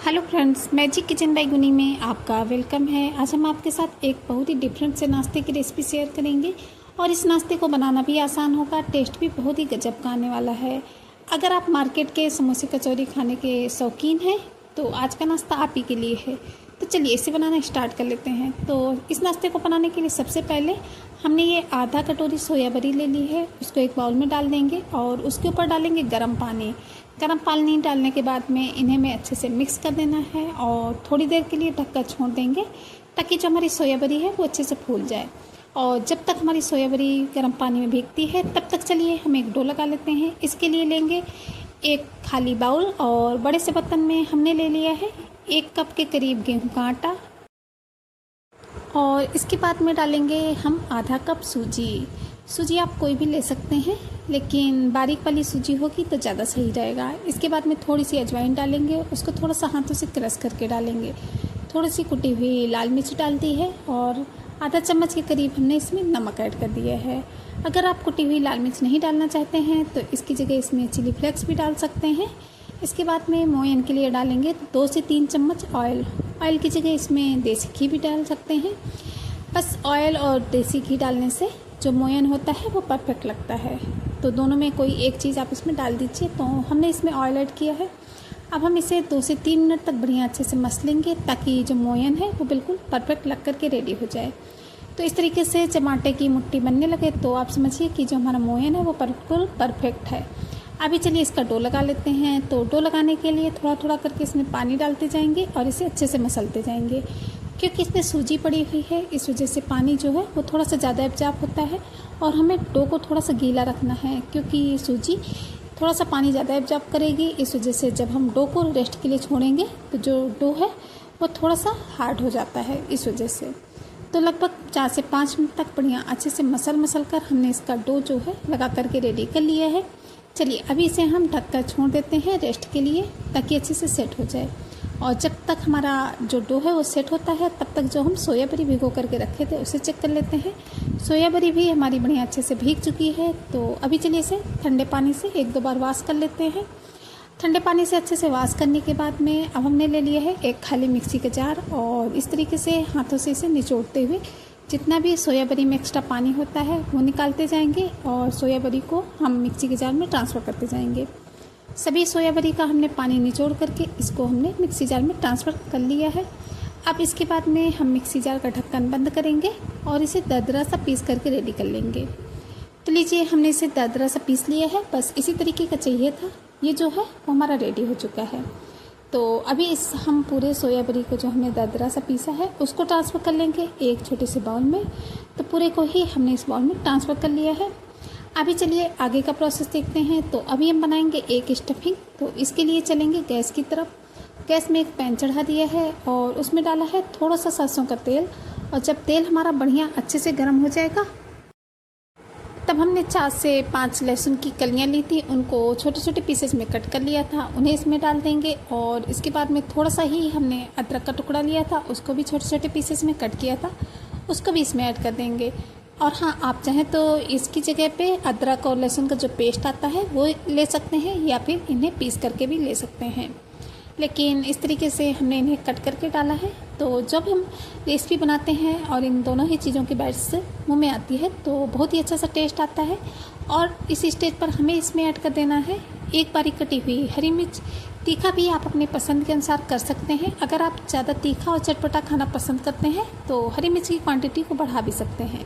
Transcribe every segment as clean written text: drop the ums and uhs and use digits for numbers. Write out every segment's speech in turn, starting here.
Hello friends, magic kitchen by Guni में आपका welcome है। आज हम आपके साथ एक बहुत ही डिफरेंट से नाश्ते की रेसिपी शेयर करेंगे और इस नाश्ते को बनाना भी आसान होगा, टेस्ट भी बहुत ही गजब का आने वाला है। अगर आप मार्केट के समोसे कचौरी खाने के शौकीन हैं तो आज का नाश्ता आप ही के लिए है। तो चलिए इसे बनाना स्टार्ट कर लेते हैं। तो इस नाश्ते को बनाने के लिए सबसे पहले हमने ये आधा कटोरी सोया बड़ी ले ली है, उसको एक बाउल में डाल देंगे और उसके ऊपर डालेंगे गर्म पानी। गर्म पानी डालने के बाद में इन्हें में अच्छे से मिक्स कर देना है और थोड़ी देर के लिए ढककर छोड़ देंगे ताकि जो हमारी सोया बड़ी है वो अच्छे से फूल जाए। और जब तक हमारी सोया बड़ी गर्म पानी में भीगती है तब तक चलिए हम एक डो लगा लेते हैं। इसके लिए लेंगे एक खाली बाउल और बड़े से बर्तन में हमने ले लिया है 1 कप के करीब गेहूं का आटा और इसके बाद में डालेंगे हम आधा कप सूजी। सूजी आप कोई भी ले सकते हैं लेकिन बारीक वाली सूजी होगी तो ज़्यादा सही रहेगा। इसके बाद में थोड़ी सी अजवाइन डालेंगे, उसको थोड़ा सा हाथों से क्रश करके डालेंगे। थोड़ी सी कुटी हुई लाल मिर्च डाल दी है और आधा चम्मच के करीब हमने इसमें नमक ऐड कर दिया है। अगर आप कुटी हुई लाल मिर्च नहीं डालना चाहते हैं तो इसकी जगह इसमें चिली फ्लेक्स भी डाल सकते हैं। इसके बाद में मोयन के लिए डालेंगे 2 से 3 चम्मच ऑयल। ऑयल की जगह इसमें देसी घी भी डाल सकते हैं। बस ऑयल और देसी घी डालने से जो मोयन होता है वो परफेक्ट लगता है, तो दोनों में कोई एक चीज़ आप इसमें डाल दीजिए। तो हमने इसमें ऑयल ऐड किया है। अब हम इसे 2 से 3 मिनट तक बढ़िया अच्छे से मस लेंगे ताकि जो मोयन है वो बिल्कुल परफेक्ट लग कर के रेडी हो जाए। तो इस तरीके से जब आटे की मुट्ठी बनने लगे तो आप समझिए कि जो हमारा मोयन है वो बिल्कुल परफेक्ट है। अभी चलिए इसका डो लगा लेते हैं। तो डो लगाने के लिए थोड़ा थोड़ा करके इसमें पानी डालते जाएंगे और इसे अच्छे से मसलते जाएंगे। क्योंकि इसमें सूजी पड़ी हुई है इस वजह से पानी जो है वो थोड़ा सा ज़्यादा एब्जॉर्ब होता है और हमें डो को थोड़ा सा गीला रखना है क्योंकि सूजी थोड़ा सा पानी ज़्यादा एब्जॉर्ब करेगी। इस वजह से जब हम डो को रेस्ट के लिए छोड़ेंगे तो जो डो है वो थोड़ा सा हार्ड हो जाता है इस वजह से। तो लगभग 4 से 5 मिनट तक बढ़िया अच्छे से मसल कर हमने इसका डो जो है लगा करके रेडी कर लिया है। चलिए अभी इसे हम ढककर छोड़ देते हैं रेस्ट के लिए ताकि अच्छे से सेट हो जाए। और जब तक हमारा जो डो है वो सेट होता है तब तक जो हम सोया बड़ी भिगो करके रखे थे उसे चेक कर लेते हैं। सोया बड़ी भी हमारी बढ़िया अच्छे से भीग चुकी है। तो अभी चलिए इसे ठंडे पानी से 1-2 बार वॉश कर लेते हैं। ठंडे पानी से अच्छे से वॉश करने के बाद में अब हमने ले लिया है एक खाली मिक्सी का जार और इस तरीके से हाथों से इसे निचोड़ते हुए जितना भी सोया बड़ी में एक्स्ट्रा पानी होता है वो निकालते जाएंगे और सोया बड़ी को हम मिक्सी के जार में ट्रांसफ़र करते जाएंगे। सभी सोया बड़ी का हमने पानी निचोड़ करके इसको हमने मिक्सी जार में ट्रांसफ़र कर लिया है। अब इसके बाद में हम मिक्सी जार का ढक्कन बंद करेंगे और इसे दरदरा सा पीस करके रेडी कर लेंगे। तो लीजिए हमने इसे दरदरा सा पीस लिया है, बस इसी तरीके का चाहिए था। ये जो है वो हमारा रेडी हो चुका है। तो अभी इस हम पूरे सोया बड़ी को जो हमने दरदरा सा पीसा है उसको ट्रांसफ़र कर लेंगे एक छोटे से बाउल में। तो पूरे को ही हमने इस बाउल में ट्रांसफ़र कर लिया है। अभी चलिए आगे का प्रोसेस देखते हैं। तो अभी हम बनाएंगे एक स्टफिंग। तो इसके लिए चलेंगे गैस की तरफ। गैस में एक पैन चढ़ा दिया है और उसमें डाला है थोड़ा सा सरसों का तेल। और जब तेल हमारा बढ़िया अच्छे से गर्म हो जाएगा तब हमने 4 से 5 लहसुन की कलियां ली थी, उनको छोटे छोटे पीसेस में कट कर लिया था, उन्हें इसमें डाल देंगे। और इसके बाद में थोड़ा सा ही हमने अदरक का टुकड़ा लिया था, उसको भी छोटे छोटे पीसेस में कट किया था, उसको भी इसमें ऐड कर देंगे। और हाँ, आप चाहें तो इसकी जगह पे अदरक और लहसुन का जो पेस्ट आता है वो ले सकते हैं या फिर इन्हें पीस करके भी ले सकते हैं, लेकिन इस तरीके से हमने इन्हें कट करके डाला है। तो जब हम रेसिपी बनाते हैं और इन दोनों ही चीज़ों की बाइट्स मुंह में आती है तो बहुत ही अच्छा सा टेस्ट आता है। और इस स्टेज पर हमें इसमें ऐड कर देना है एक बारीक कटी हुई हरी मिर्च। तीखा भी आप अपनी पसंद के अनुसार कर सकते हैं। अगर आप ज़्यादा तीखा और चटपटा खाना पसंद करते हैं तो हरी मिर्च की क्वांटिटी को बढ़ा भी सकते हैं।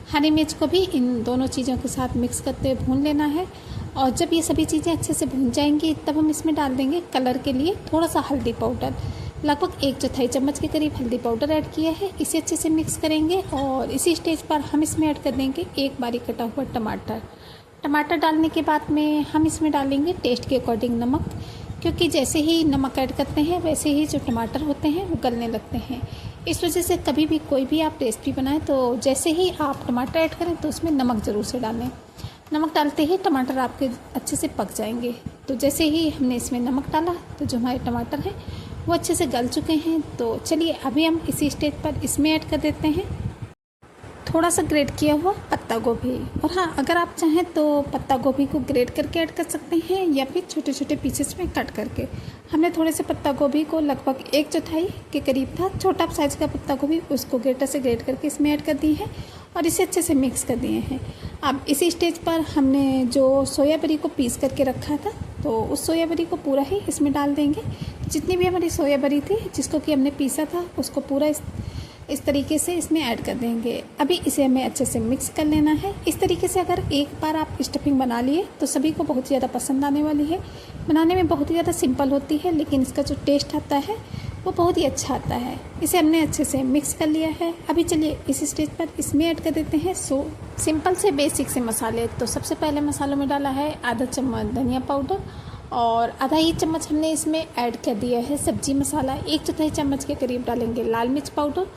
हरी मिर्च को भी इन दोनों चीज़ों के साथ मिक्स करते हुए भून लेना है। और जब ये सभी चीज़ें अच्छे से भून जाएंगी तब हम इसमें डाल देंगे कलर के लिए थोड़ा सा हल्दी पाउडर। लगभग 1/4 चम्मच के करीब हल्दी पाउडर ऐड किया है। इसे अच्छे से मिक्स करेंगे और इसी स्टेज पर हम इसमें ऐड कर देंगे एक बारीक कटा हुआ टमाटर। टमाटर डालने के बाद में हम इसमें डालेंगे टेस्ट के अकॉर्डिंग नमक, क्योंकि जैसे ही नमक ऐड करते हैं वैसे ही जो टमाटर होते हैं वो गलने लगते हैं। इस वजह से कभी भी कोई भी आप रेसिपी बनाएं तो जैसे ही आप टमाटर ऐड करें तो उसमें नमक ज़रूर से डालें। नमक डालते ही टमाटर आपके अच्छे से पक जाएंगे। तो जैसे ही हमने इसमें नमक डाला तो जो हमारे टमाटर हैं वो अच्छे से गल चुके हैं। तो चलिए अभी हम इसी स्टेज पर इसमें ऐड कर देते हैं थोड़ा सा ग्रेट किया हुआ पत्ता गोभी। और हाँ, अगर आप चाहें तो पत्ता गोभी को ग्रेट करके ऐड कर सकते हैं या फिर छोटे छोटे पीसेस में कट करके। हमने थोड़े से पत्ता गोभी को लगभग 1/4 के करीब था छोटा साइज़ का पत्ता गोभी, उसको ग्रेटर से ग्रेट करके इसमें ऐड कर दिए हैं और इसे अच्छे से मिक्स कर दिए हैं। अब इसी स्टेज पर हमने जो सोयाबरी को पीस करके रखा था, तो उस सोयाबरी को पूरा ही इसमें डाल देंगे। जितनी भी हमारी सोयाबरी थी जिसको कि हमने पीसा था, उसको पूरा इस तरीके से इसमें ऐड कर देंगे। अभी इसे हमें अच्छे से मिक्स कर लेना है। इस तरीके से अगर एक बार आप स्टफिंग बना लिए तो सभी को बहुत ज़्यादा पसंद आने वाली है। बनाने में बहुत ही ज़्यादा सिंपल होती है, लेकिन इसका जो टेस्ट आता है वो बहुत ही अच्छा आता है। इसे हमने अच्छे से मिक्स कर लिया है। अभी चलिए इस स्टेज पर इसमें ऐड कर देते हैं सिंपल से बेसिक से मसाले। तो सबसे पहले मसालों में डाला है आधा चम्मच धनिया पाउडर और आधा ही चम्मच हमने इसमें ऐड कर दिया है सब्जी मसाला। 1/4 चम्मच के करीब डालेंगे लाल मिर्च पाउडर,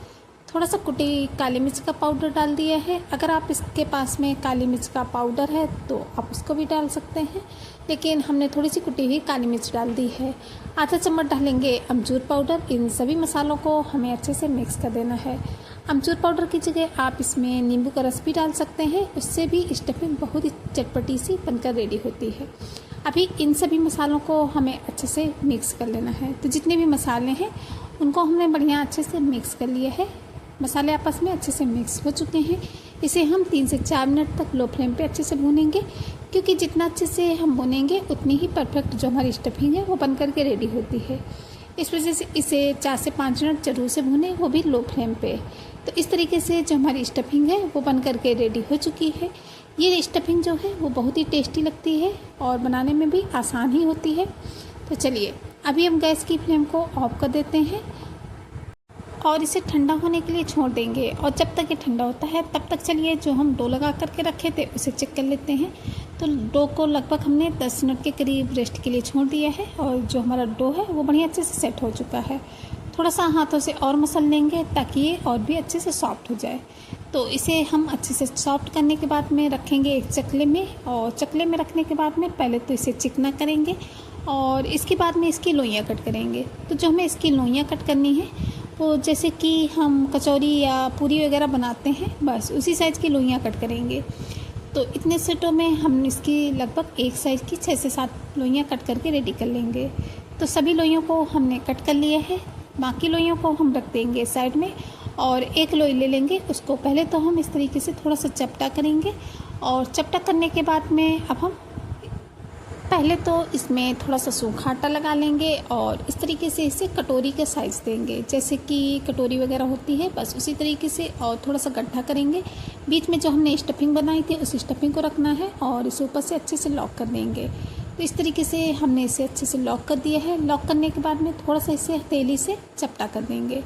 थोड़ा सा कुटी काली मिर्च का पाउडर डाल दिया है। अगर आप इसके पास में काली मिर्च का पाउडर है तो आप उसको भी डाल सकते हैं, लेकिन हमने थोड़ी सी कुटी हुई काली मिर्च डाल दी है। आधा चम्मच डालेंगे अमचूर पाउडर। इन सभी मसालों को हमें अच्छे से मिक्स कर देना है। अमचूर पाउडर की जगह आप इसमें नींबू का रस भी डाल सकते हैं, उससे भी स्टफिंग बहुत ही चटपटी सी बनकर रेडी होती है। अभी इन सभी मसालों को हमें अच्छे से मिक्स कर लेना है। तो जितने भी मसाले हैं उनको हमने बढ़िया अच्छे से मिक्स कर लिया है। मसाले आपस में अच्छे से मिक्स हो चुके हैं। इसे हम 3 से 4 मिनट तक लो फ्लेम पे अच्छे से भूनेंगे, क्योंकि जितना अच्छे से हम भूनेंगे उतनी ही परफेक्ट जो हमारी स्टफिंग है वो बन करके रेडी होती है। इस वजह से इसे 4 से 5 मिनट जरूर से भूनें, वो भी लो फ्लेम पे। तो इस तरीके से जो हमारी स्टफिंग है वो बन करके रेडी हो चुकी है। ये स्टफिंग जो है वो बहुत ही टेस्टी लगती है और बनाने में भी आसान ही होती है। तो चलिए अभी हम गैस की फ्लेम को ऑफ कर देते हैं और इसे ठंडा होने के लिए छोड़ देंगे। और जब तक ये ठंडा होता है तब तक चलिए जो हम डो लगा करके रखे थे उसे चेक कर लेते हैं। तो डो को लगभग हमने 10 मिनट के करीब रेस्ट के लिए छोड़ दिया है और जो हमारा डो है वो बढ़िया अच्छे से सेट हो चुका है। थोड़ा सा हाथों से और मसल लेंगे ताकि ये और भी अच्छे से सॉफ्ट हो जाए। तो इसे हम अच्छे से सॉफ्ट करने के बाद में रखेंगे एक चकले में, और चकले में रखने के बाद में पहले तो इसे चिकना करेंगे और इसके बाद में इसकी लोइयाँ कट करेंगे। तो जो हमें इसकी लोइयाँ कट करनी है वो जैसे कि हम कचौरी या पूरी वगैरह बनाते हैं, बस उसी साइज़ की लोइयाँ कट करेंगे। तो इतने सेटों में हम इसकी लगभग एक साइज़ की 6 से 7 लोइयाँ कट करके रेडी कर लेंगे। तो सभी लोइयों को हमने कट कर लिया है। बाकी लोइयों को हम रख देंगे साइड में और एक लोई ले लेंगे। उसको पहले तो हम इस तरीके से थोड़ा सा चपटा करेंगे और चपटा करने के बाद में अब हम पहले तो इसमें थोड़ा सा सूखा आटा लगा लेंगे और इस तरीके से इसे कटोरी के साइज़ देंगे, जैसे कि कटोरी वगैरह होती है बस उसी तरीके से। और थोड़ा सा गड्ढा करेंगे, बीच में जो हमने स्टफिंग बनाई थी उस स्टफिंग को रखना है और इसे ऊपर से अच्छे से लॉक कर देंगे। तो इस तरीके से हमने इसे अच्छे से लॉक कर दिया है। लॉक करने के बाद में थोड़ा सा इसे हथेली से चपटा कर देंगे।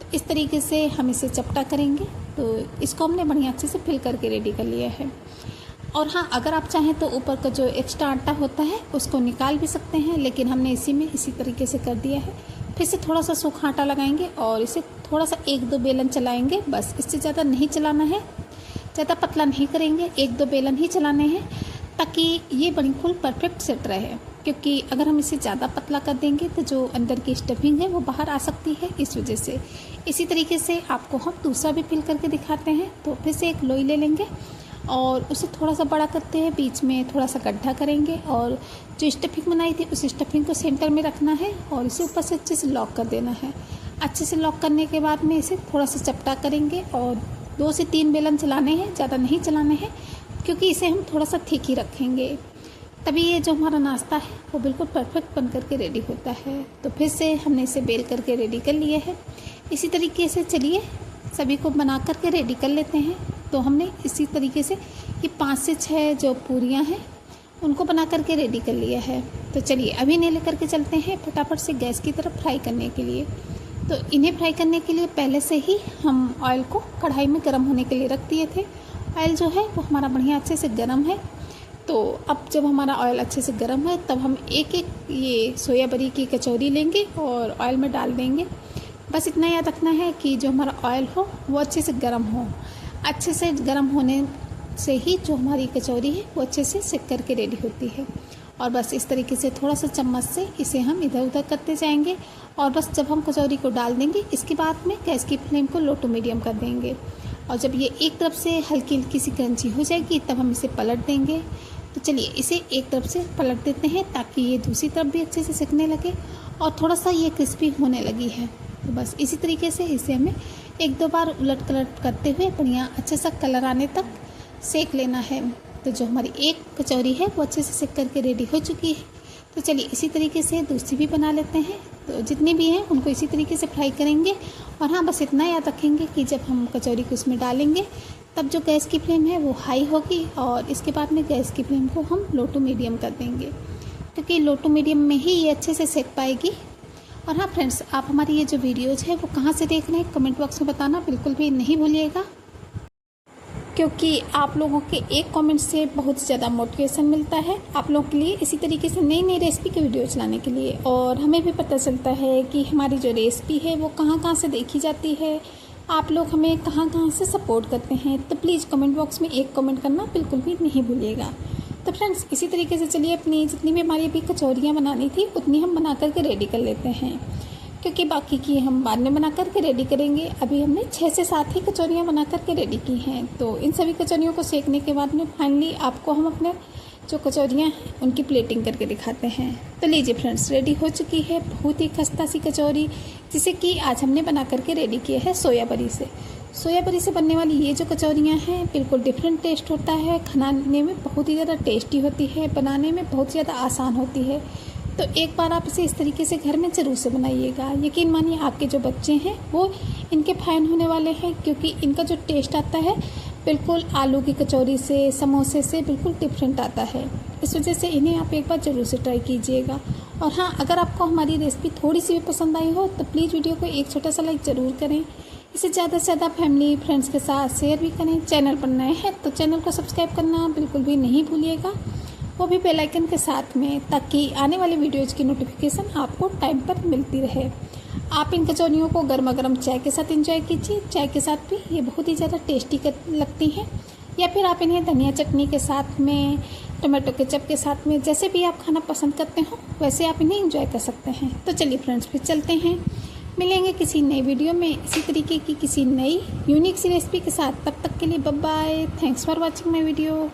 तो इस तरीके से हम इसे चपटा करेंगे। तो इसको हमने बढ़िया अच्छे से फिल करके रेडी कर लिया है। और हाँ, अगर आप चाहें तो ऊपर का जो एक्स्ट्रा आटा होता है उसको निकाल भी सकते हैं, लेकिन हमने इसी तरीके से कर दिया है। फिर से थोड़ा सा सूखा आटा लगाएंगे और इसे थोड़ा सा 1-2 बेलन चलाएंगे, बस इससे ज़्यादा नहीं चलाना है, ज़्यादा पतला नहीं करेंगे, 1-2 बेलन ही चलाने हैं ताकि ये बिल्कुल परफेक्ट सेट रहे। क्योंकि अगर हम इसे ज़्यादा पतला कर देंगे तो जो अंदर की स्टफिंग है वो बाहर आ सकती है, इस वजह से। इसी तरीके से आपको हम दूसरा भी फिल करके दिखाते हैं। तो फिर से एक लोई ले लेंगे और उसे थोड़ा सा बड़ा करते हैं, बीच में थोड़ा सा गड्ढा करेंगे और जो स्टफिंग बनाई थी उस स्टफिंग को सेंटर में रखना है और इसे ऊपर से अच्छे से लॉक कर देना है। अच्छे से लॉक करने के बाद में इसे थोड़ा सा चपटा करेंगे और 2 से 3 बेलन चलाने हैं, ज़्यादा नहीं चलाने हैं, क्योंकि इसे हम थोड़ा सा थिक ही रखेंगे। तभी ये जो हमारा नाश्ता है वो बिल्कुल परफेक्ट बन करके रेडी होता है। तो फिर से हमने इसे बेल करके रेडी कर लिया है। इसी तरीके से चलिए सभी को बना करके रेडी कर लेते हैं। तो हमने इसी तरीके से ये 5 से 6 जो पूरियाँ हैं उनको बना करके रेडी कर लिया है। तो चलिए अभी इन्हें लेकर के चलते हैं फटाफट से गैस की तरफ फ्राई करने के लिए। तो इन्हें फ्राई करने के लिए पहले से ही हम ऑयल को कढ़ाई में गर्म होने के लिए रख दिए थे। ऑयल जो है वो हमारा बढ़िया अच्छे से गर्म है। तो अब जब हमारा ऑयल अच्छे से गर्म है तब हम एक ये सोयाबरी की कचौरी लेंगे और ऑयल में डाल देंगे। बस इतना याद रखना है कि जो हमारा ऑयल हो वो अच्छे से गर्म हो। अच्छे से गर्म होने से ही जो हमारी कचौरी है वो अच्छे से सेक करके रेडी होती है। और बस इस तरीके से थोड़ा सा चम्मच से इसे हम इधर उधर करते जाएंगे और बस जब हम कचौरी को डाल देंगे इसके बाद में गैस की फ्लेम को लो टू मीडियम कर देंगे। और जब ये एक तरफ से हल्की हल्की सी क्रंची हो जाएगी तब हम इसे पलट देंगे। तो चलिए इसे एक तरफ से पलट देते हैं ताकि ये दूसरी तरफ भी अच्छे से सिकने लगे और थोड़ा सा ये क्रिस्पी होने लगी है। तो बस इसी तरीके से इसे हमें एक दो बार उलट पलट करते हुए बढ़िया अच्छा सा कलर आने तक सेक लेना है। तो जो हमारी एक कचौरी है वो अच्छे से सेक करके रेडी हो चुकी है। तो चलिए इसी तरीके से दूसरी भी बना लेते हैं। तो जितनी भी हैं उनको इसी तरीके से फ्राई करेंगे। और हाँ, बस इतना याद रखेंगे कि जब हम कचौरी को इसमें डालेंगे तब जो गैस की फ्लेम है वो हाई होगी और इसके बाद में गैस की फ्लेम को हम लो टू मीडियम कर देंगे, क्योंकि लो टू मीडियम में ही ये अच्छे से सेक पाएगी। और हाँ फ्रेंड्स, आप हमारी ये जो वीडियोज़ है वो कहाँ से देख रहे हैं कमेंट बॉक्स में बताना बिल्कुल भी नहीं भूलिएगा, क्योंकि आप लोगों के एक कमेंट से बहुत ज़्यादा मोटिवेशन मिलता है आप लोगों के लिए इसी तरीके से नई नई रेसिपी की वीडियोज लाने के लिए। और हमें भी पता चलता है कि हमारी जो रेसिपी है वो कहाँ कहाँ से देखी जाती है, आप लोग हमें कहाँ कहाँ से सपोर्ट करते हैं। तो प्लीज़ कमेंट बॉक्स में एक कमेंट करना बिल्कुल भी नहीं भूलिएगा। तो फ्रेंड्स, इसी तरीके से चलिए अपनी जितनी भी हमारी अभी कचौरियाँ बनानी थी उतनी हम बना करके रेडी कर लेते हैं, क्योंकि बाकी की हम बाद में बना करके रेडी करेंगे। अभी हमने 6 से 7 ही कचौरियाँ बना करके रेडी की हैं। तो इन सभी कचौरियों को सेकने के बाद में फाइनली आपको हम अपने जो कचौरियाँ हैं उनकी प्लेटिंग करके दिखाते हैं। तो लीजिए फ्रेंड्स, रेडी हो चुकी है बहुत ही खस्ता सी कचौरी, जिसे कि आज हमने बना करके रेडी किया है सोया बड़ी से। सोया बड़ी से बनने वाली ये जो कचौरियाँ हैं बिल्कुल डिफरेंट टेस्ट होता है, खाने में बहुत ही ज़्यादा टेस्टी होती है, बनाने में बहुत ज़्यादा आसान होती है। तो एक बार आप इसे इस तरीके से घर में ज़रूर से बनाइएगा। यकीन मानिए आपके जो बच्चे हैं वो इनके फ़ैन होने वाले हैं, क्योंकि इनका जो टेस्ट आता है बिल्कुल आलू की कचौरी से, समोसे से बिल्कुल डिफरेंट आता है। इस वजह से इन्हें आप एक बार ज़रूर से ट्राई कीजिएगा। और हाँ, अगर आपको हमारी रेसिपी थोड़ी सी भी पसंद आई हो तो प्लीज़ वीडियो को एक छोटा सा लाइक ज़रूर करें। इसे ज़्यादा से ज़्यादा फैमिली फ्रेंड्स के साथ शेयर भी करें। चैनल पर नए हैं तो चैनल को सब्सक्राइब करना बिल्कुल भी नहीं भूलिएगा, वो भी बेल आइकन के साथ में, ताकि आने वाली वीडियोज़ की नोटिफिकेशन आपको टाइम पर मिलती रहे। आप इन कचौरियों को गर्मा गर्म चाय के साथ एंजॉय कीजिए। चाय के साथ भी ये बहुत ही ज़्यादा टेस्टी लगती हैं, या फिर आप इन्हें धनिया चटनी के साथ में, टमाटो केचप के साथ में, जैसे भी आप खाना पसंद करते हो वैसे आप इन्हें एंजॉय कर सकते हैं। तो चलिए फ्रेंड्स, फिर चलते हैं, मिलेंगे किसी नई वीडियो में इसी तरीके की किसी नई यूनिक सी रेसिपी के साथ। तब तक के लिए bye bye. Thanks for watching my video.